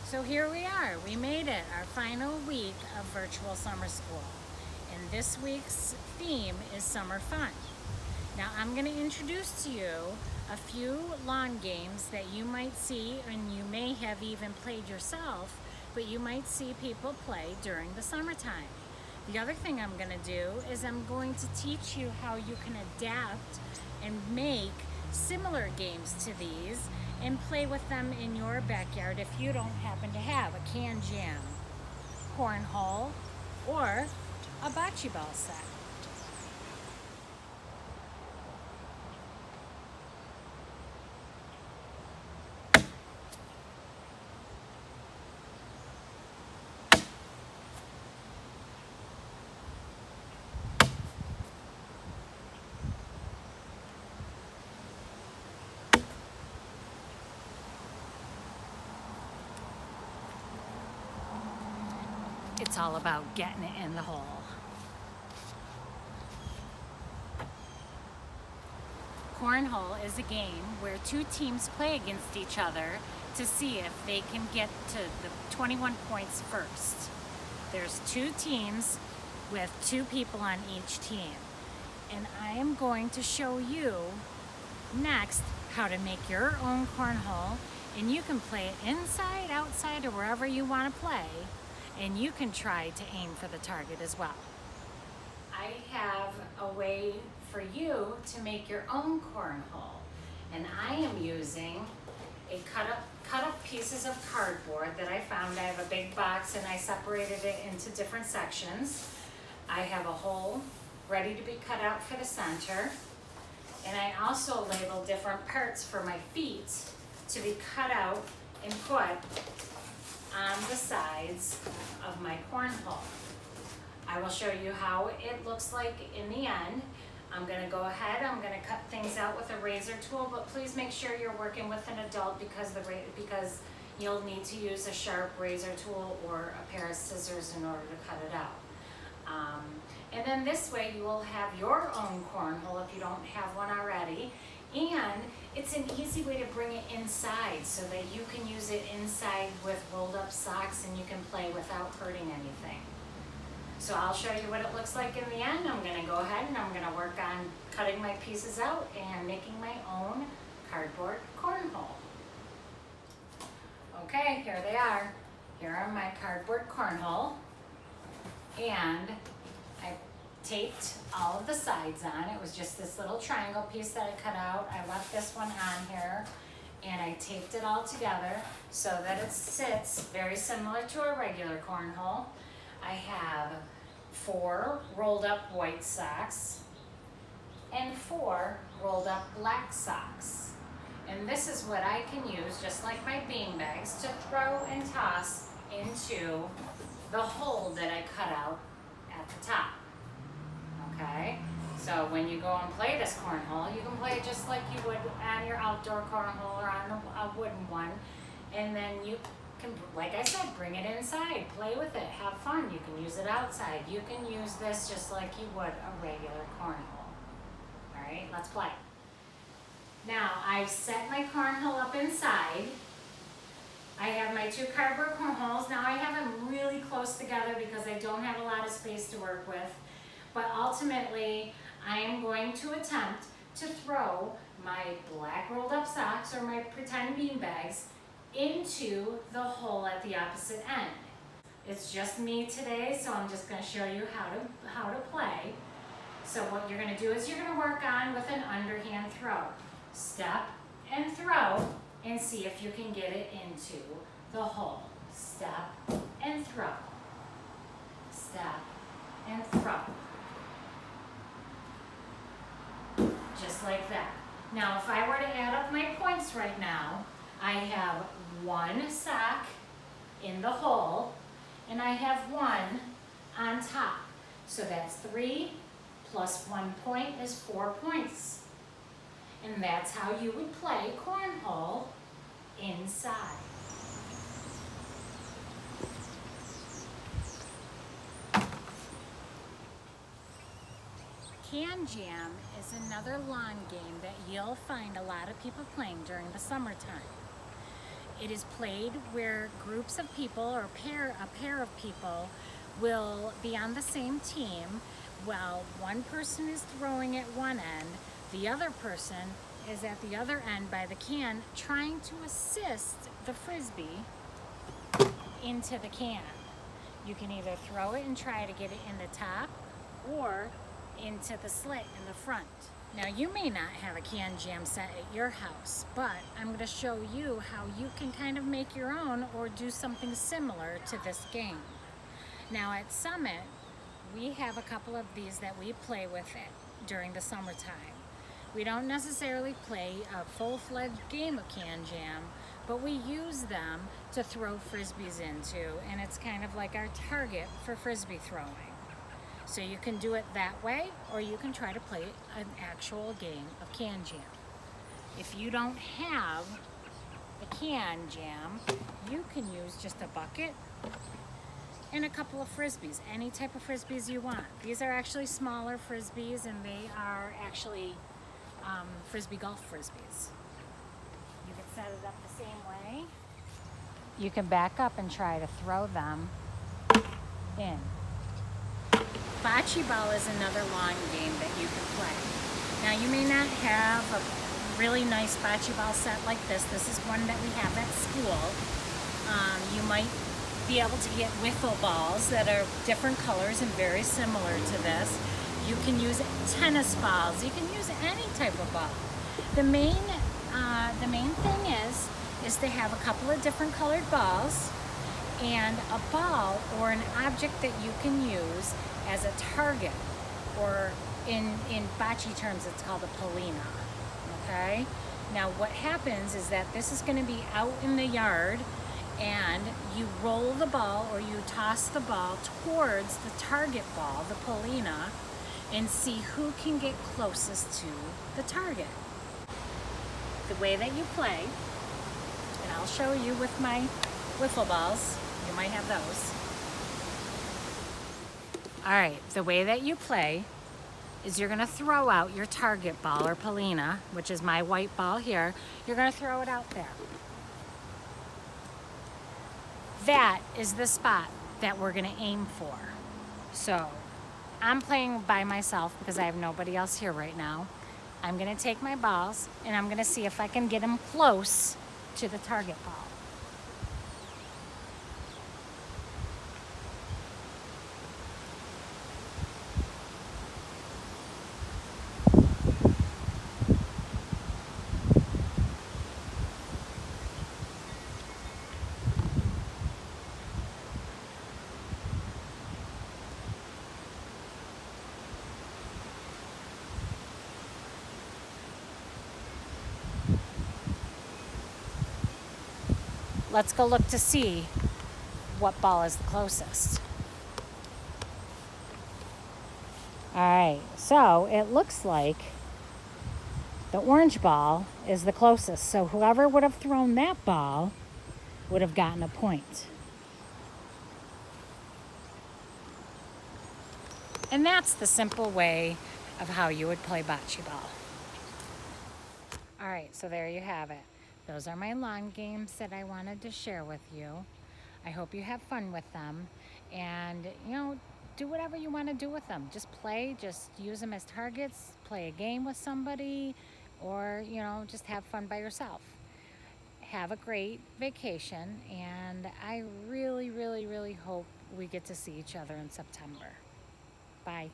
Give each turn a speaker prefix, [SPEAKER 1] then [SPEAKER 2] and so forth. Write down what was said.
[SPEAKER 1] So here we are, we made it, our final week of virtual summer school. And this week's theme is summer fun. Now I'm going to introduce to you a few lawn games that you might see and you may have even played yourself, but you might see people play during the summertime. The other thing I'm going to do is I'm going to teach you how you can adapt and make similar games to these and play with them in your backyard if you don't happen to have a can jam, cornhole, or a bocce ball set. It's all about getting it in the hole. Cornhole is a game where two teams play against each other to see if they can get to the 21 points first. There's two teams with two people on each team. And I am going to show you next how to make your own cornhole, and you can play it inside, outside, or wherever you want to play, and you can try to aim for the target as well. I have a way for you to make your own cornhole, and I am using a cut up pieces of cardboard that I found. I have a big box and I separated it into different sections. I have a hole ready to be cut out for the center, and I also labeled different parts for my feet to be cut out and put on the sides of my cornhole. I will show you how it looks like in the end. I'm going to go ahead, I'm going to cut things out with a razor tool, but please make sure you're working with an adult because you'll need to use a sharp razor tool or a pair of scissors in order to cut it out. And then this way you will have your own cornhole if you don't have one already. And it's an easy way to bring it inside so that you can use it inside with rolled up socks and you can play without hurting anything. So I'll show you what it looks like in the end. I'm going to go ahead and I'm going to work on cutting my pieces out and making my own cardboard cornhole. Okay, here they are. Here are my cardboard cornhole. And I taped all of the sides on. It was just this little triangle piece that I cut out. I left this one on here and I taped it all together so that it sits very similar to a regular cornhole. I have 4 rolled up white socks and 4 rolled up black socks. And this is what I can use, just like my bean bags, to throw and toss into the hole that I cut out at the top. Okay, so when you go and play this cornhole, you can play it just like you would on your outdoor cornhole or on a wooden one. And then you can, like I said, bring it inside, play with it, have fun. You can use it outside. You can use this just like you would a regular cornhole. All right, let's play. Now, I've set my cornhole up inside. I have my 2 cardboard cornholes. Now I have them really close together because I don't have a lot of space to work with. But ultimately, I am going to attempt to throw my black rolled up socks or my pretend bean bags into the hole at the opposite end. It's just me today, so I'm just going to show you how to play. So what you're going to do is you're going to work on with an underhand throw. Step and throw and see if you can get it into the hole. Step and throw. Step and throw. Just like that. Now if I were to add up my points right now, I have 1 sock in the hole and I have 1 on top. So that's 3 plus 1 point is 4 points. And that's how you would play cornhole inside. Can Jam is another lawn game that you'll find a lot of people playing during the summertime. It is played where groups of people or a pair of people will be on the same team while one person is throwing at one end, the other person is at the other end by the can trying to assist the frisbee into the can. You can either throw it and try to get it in the top or into the slit in the front. Now you may not have a can jam set at your house, but I'm going to show you how you can kind of make your own or do something similar to this game. Now at Summit, we have a couple of these that we play with it during the summertime. We don't necessarily play a full-fledged game of can jam, but we use them to throw frisbees into, and it's kind of like our target for frisbee throwing. So you can do it that way, or you can try to play an actual game of can jam. If you don't have the can jam, you can use just a bucket and a couple of frisbees, any type of frisbees you want. These are actually smaller frisbees, and they are actually frisbee golf frisbees. You can set it up the same way. You can back up and try to throw them in. Bocce Ball is another long game that you can play. Now you may not have a really nice Bocce Ball set like this. This is one that we have at school. You might be able to get wiffle balls that are different colors and very similar to this. You can use tennis balls. You can use any type of ball. The main thing is to have a couple of different colored balls and a ball or an object that you can use as a target, or in bocce terms it's called a polina. Okay? Now what happens is that this is going to be out in the yard, and you roll the ball or you toss the ball towards the target ball, the polina, and see who can get closest to the target. The way that you play, and I'll show you with my wiffle balls, you might have those. All right, the way that you play is you're gonna throw out your target ball or polina, which is my white ball here. You're gonna throw it out there. That is the spot that we're gonna aim for. So I'm playing by myself because I have nobody else here right now. I'm gonna take my balls and I'm gonna see if I can get them close to the target ball. Let's go look to see what ball is the closest. All right, so it looks like the orange ball is the closest. So whoever would have thrown that ball would have gotten a point. And that's the simple way of how you would play bocce ball. All right, so there you have it. Those are my lawn games that I wanted to share with you. I hope you have fun with them, and do whatever you want to do with them. Just play, just use them as targets, play a game with somebody, or just have fun by yourself. Have a great vacation, and I really, really, really hope we get to see each other in September. Bye.